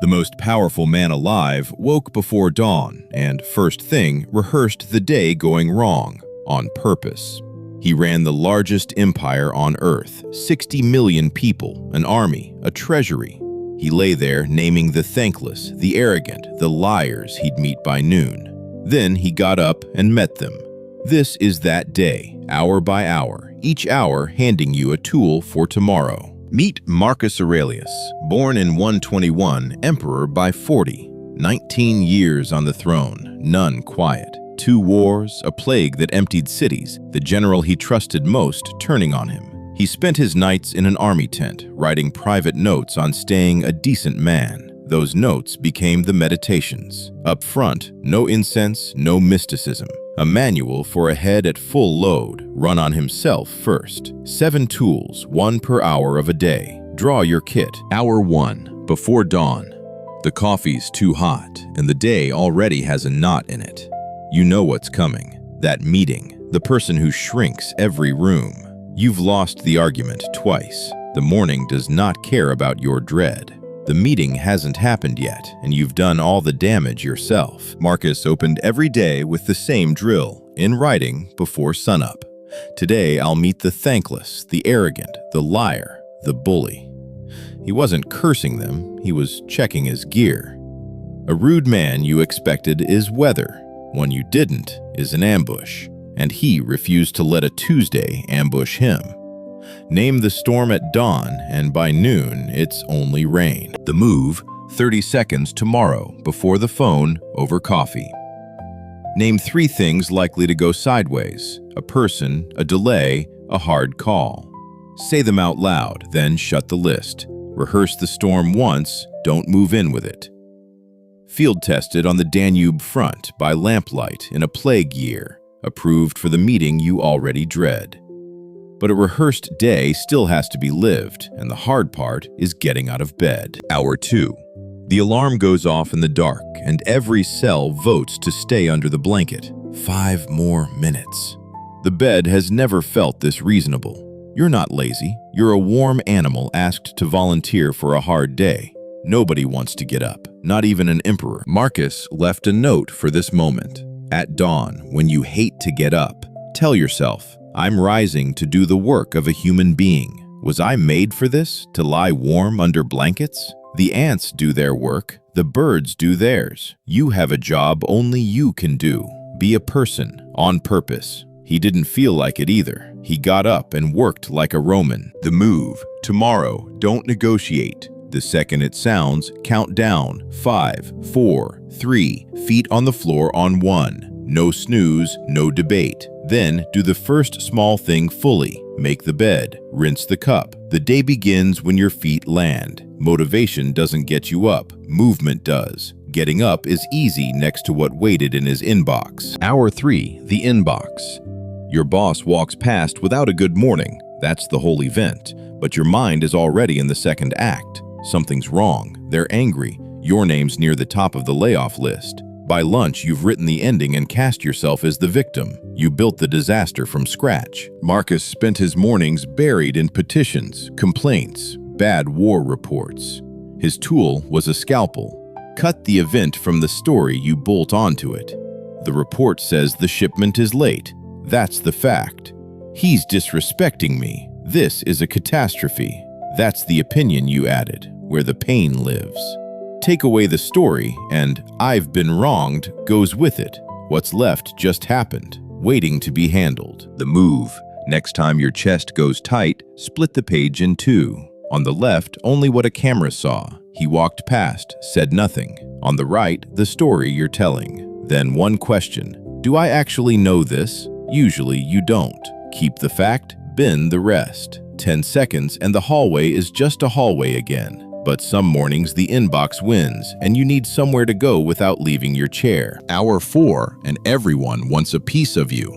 The most powerful man alive woke before dawn and, first thing, rehearsed the day going wrong, on purpose. He ran the largest empire on Earth, 60 million people, an army, a treasury. He lay there naming the thankless, the arrogant, the liars he'd meet by noon. Then he got up and met them. This is that day, hour by hour, each hour handing you a tool for tomorrow. Meet Marcus Aurelius, born in 121, emperor by 40, 19 years on the throne, none quiet. 2 wars, a plague that emptied cities, the general he trusted most turning on him. He spent his nights in an army tent, writing private notes on staying a decent man. Those notes became the meditations. Up front, no incense, no mysticism. A manual for a head at full load, run on himself first. 7 tools, 1 per hour of a day. Draw your kit. Hour 1, before dawn. The coffee's too hot, and the day already has a knot in it. You know what's coming. That meeting, the person who shrinks every room. You've lost the argument twice. The morning does not care about your dread. The meeting hasn't happened yet, and you've done all the damage yourself. Marcus opened every day with the same drill, in writing before sunup. Today I'll meet the thankless, the arrogant, the liar, the bully. He wasn't cursing them, he was checking his gear. A rude man you expected is weather. One you didn't is an ambush, and he refused to let a Tuesday ambush him. Name the storm at dawn, and by noon, it's only rain. The move, 30 seconds tomorrow, before the phone, over coffee. Name 3 things likely to go sideways: a person, a delay, a hard call. Say them out loud, then shut the list. Rehearse the storm once, don't move in with it. Field tested on the Danube front by lamplight in a plague year, approved for the meeting you already dread. But a rehearsed day still has to be lived, and the hard part is getting out of bed. Hour 2. The alarm goes off in the dark, and every cell votes to stay under the blanket. 5 more minutes. The bed has never felt this reasonable. You're not lazy. You're a warm animal asked to volunteer for a hard day. Nobody wants to get up, not even an emperor. Marcus left a note for this moment. At dawn, when you hate to get up, tell yourself, I'm rising to do the work of a human being. Was I made for this, to lie warm under blankets? The ants do their work, the birds do theirs. You have a job only you can do. Be a person, on purpose. He didn't feel like it either. He got up and worked like a Roman. The move, tomorrow, don't negotiate. The second it sounds, count down. 5, 4, 3, feet on the floor on 1. No snooze, no debate. Then do the first small thing fully. Make the bed, rinse the cup. The day begins when your feet land. Motivation doesn't get you up, movement does. Getting up is easy next to what waited in his inbox. Hour 3, the inbox. Your boss walks past without a good morning. That's the whole event. But your mind is already in the second act. Something's wrong. They're angry. Your name's near the top of the layoff list. By lunch, you've written the ending and cast yourself as the victim. You built the disaster from scratch. Marcus spent his mornings buried in petitions, complaints, bad war reports. His tool was a scalpel. Cut the event from the story, you bolt onto it. The report says the shipment is late. That's the fact. He's disrespecting me. This is a catastrophe. That's the opinion you added, where the pain lives. Take away the story, and I've been wronged goes with it. What's left just happened, waiting to be handled. The move. Next time your chest goes tight, split the page in 2. On the left, only what a camera saw. He walked past, said nothing. On the right, the story you're telling. Then one question. Do I actually know this? Usually you don't. Keep the fact, bin the rest. 10 seconds and the hallway is just a hallway again. But some mornings the inbox wins, and you need somewhere to go without leaving your chair. Hour 4, and everyone wants a piece of you.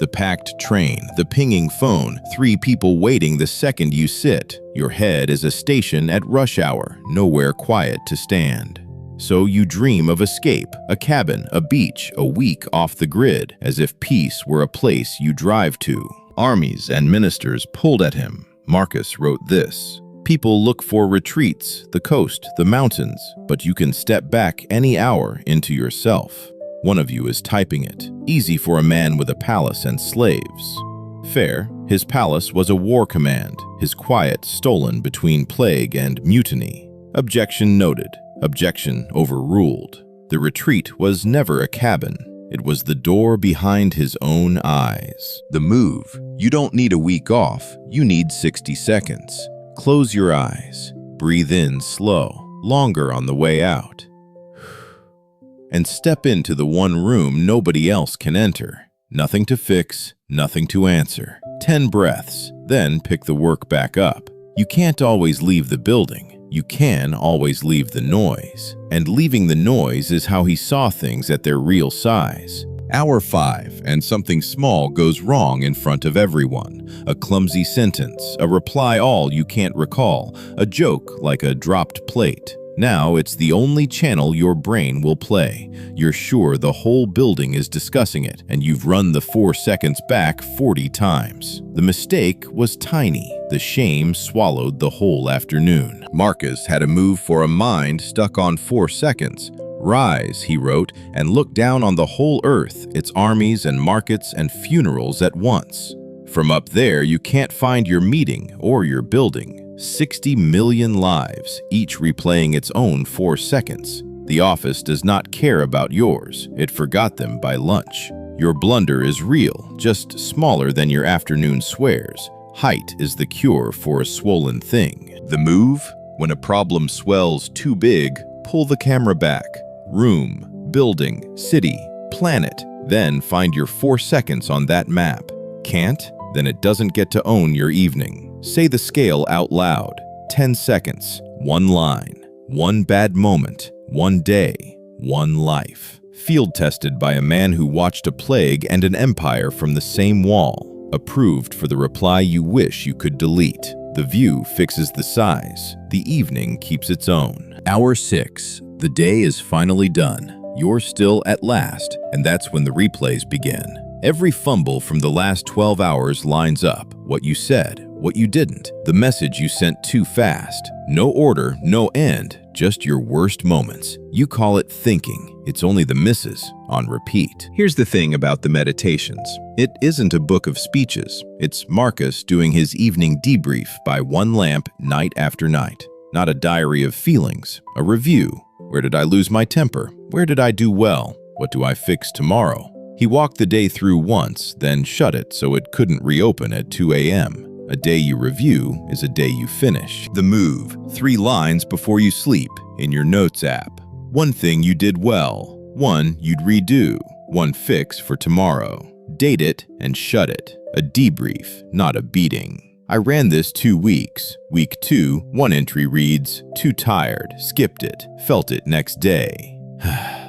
The packed train, the pinging phone, 3 people waiting the second you sit. Your head is a station at rush hour, nowhere quiet to stand. So you dream of escape, a cabin, a beach, a week off the grid, as if peace were a place you drive to. Armies and ministers pulled at him. Marcus wrote this. People look for retreats, the coast, the mountains, but you can step back any hour into yourself. One of you is typing it. Easy for a man with a palace and slaves. Fair, his palace was a war command, his quiet stolen between plague and mutiny. Objection noted. Objection overruled. The retreat was never a cabin. It was the door behind his own eyes. The move. You don't need a week off. You need 60 seconds. Close your eyes. Breathe in slow, longer on the way out. And step into the one room nobody else can enter. Nothing to fix, nothing to answer. 10 breaths, then pick the work back up. You can't always leave the building. You can always leave the noise. And leaving the noise is how he saw things at their real size. Hour 5, and something small goes wrong in front of everyone. A clumsy sentence, a reply all you can't recall, a joke like a dropped plate. Now it's the only channel your brain will play. You're sure the whole building is discussing it, and you've run the 4 seconds back 40 times. The mistake was tiny. The shame swallowed the whole afternoon. Marcus had a move for a mind stuck on 4 seconds. Rise, he wrote, and look down on the whole earth, its armies and markets and funerals at once. From up there, you can't find your meeting or your building. 60 million lives, each replaying its own 4 seconds. The office does not care about yours. It forgot them by lunch. Your blunder is real, just smaller than your afternoon swears. Height is the cure for a swollen thing. The move? When a problem swells too big, pull the camera back. Room, building, city, planet. Then find your 4 seconds on that map. Can't? Then it doesn't get to own your evening. Say the scale out loud. 10 seconds, 1 line, 1 bad moment, 1 day, 1 life. Field tested by a man who watched a plague and an empire from the same wall. Approved for the reply you wish you could delete. The view fixes the size. The evening keeps its own. Hour 6. The day is finally done. You're still at last, and that's when the replays begin. Every fumble from the last 12 hours lines up. What you said, what you didn't, the message you sent too fast. No order, no end, just your worst moments. You call it thinking. It's only the misses on repeat. Here's the thing about the meditations. It isn't a book of speeches. It's Marcus doing his evening debrief by one lamp night after night. Not a diary of feelings, a review. Where did I lose my temper? Where did I do well? What do I fix tomorrow? He walked the day through once, then shut it so it couldn't reopen at 2 a.m. A day you review is a day you finish. The move, 3 lines before you sleep in your notes app. 1 thing you did well, 1 you'd redo, 1 fix for tomorrow. Date it and shut it. A debrief, not a beating. I ran this 2 weeks. Week 2, 1 entry reads, too tired, skipped it, felt it next day.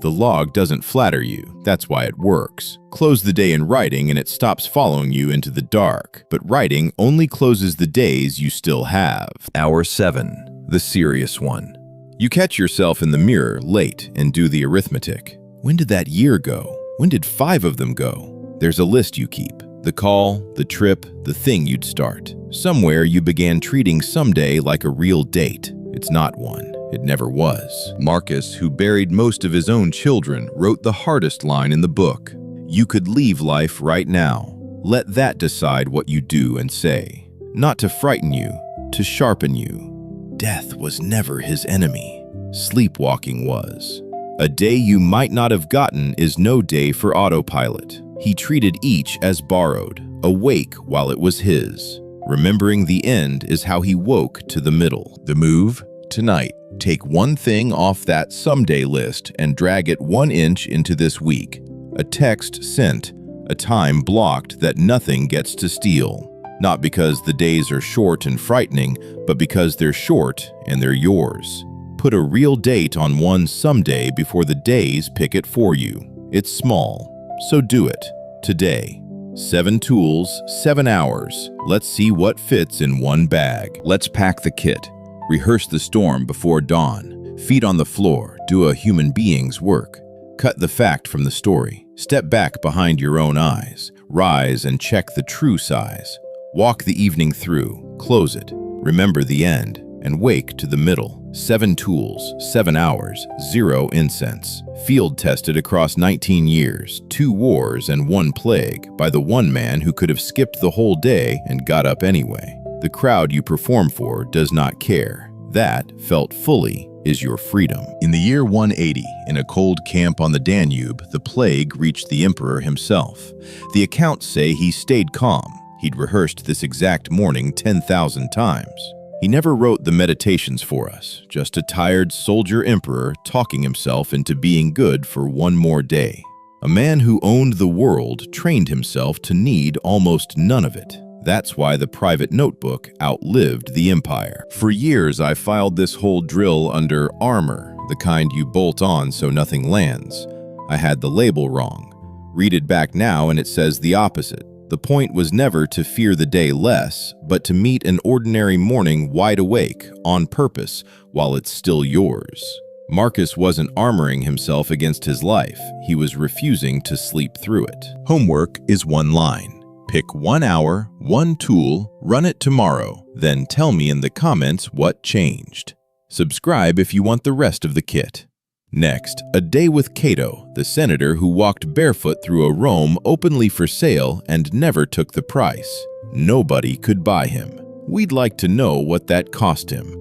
The log doesn't flatter you, that's why it works. Close the day in writing and it stops following you into the dark. But writing only closes the days you still have. Hour 7, the serious one. You catch yourself in the mirror late and do the arithmetic. When did that year go? When did 5 of them go? There's a list you keep. The call, the trip, the thing you'd start. Somewhere you began treating someday like a real date. It's not one. It never was. Marcus, who buried most of his own children, wrote the hardest line in the book. You could leave life right now. Let that decide what you do and say. Not to frighten you, to sharpen you. Death was never his enemy. Sleepwalking was. A day you might not have gotten is no day for autopilot. He treated each as borrowed, awake while it was his. Remembering the end is how he woke to the middle. The move? Tonight, take 1 thing off that someday list and drag it 1 inch into this week. A text sent, a time blocked that nothing gets to steal. Not because the days are short and frightening, but because they're short and they're yours. Put a real date on one someday before the days pick it for you. It's small, so do it. Today. 7 tools, 7 hours. Let's see what fits in 1 bag. Let's pack the kit. Rehearse the storm before dawn. Feet on the floor. Do a human being's work. Cut the fact from the story. Step back behind your own eyes. Rise and check the true size. Walk the evening through. Close it. Remember the end and wake to the middle. 7 tools, 7 hours, 0 incense. Field tested across 19 years, 2 wars and 1 plague by the one man who could have skipped the whole day and got up anyway. The crowd you perform for does not care. That, felt fully, is your freedom. In the year 180, in a cold camp on the Danube, the plague reached the emperor himself. The accounts say he stayed calm. He'd rehearsed this exact morning 10,000 times. He never wrote the meditations for us, just a tired soldier emperor talking himself into being good for one more day. A man who owned the world trained himself to need almost none of it. That's why the private notebook outlived the empire. For years, I filed this whole drill under armor, the kind you bolt on so nothing lands. I had the label wrong. Read it back now and it says the opposite. The point was never to fear the day less, but to meet an ordinary morning wide awake, on purpose, while it's still yours. Marcus wasn't armoring himself against his life. He was refusing to sleep through it. Homework is 1 line. Pick 1 hour, 1 tool, run it tomorrow, then tell me in the comments what changed. Subscribe if you want the rest of the kit. Next, a day with Cato, the senator who walked barefoot through a Rome openly for sale and never took the price. Nobody could buy him. We'd like to know what that cost him.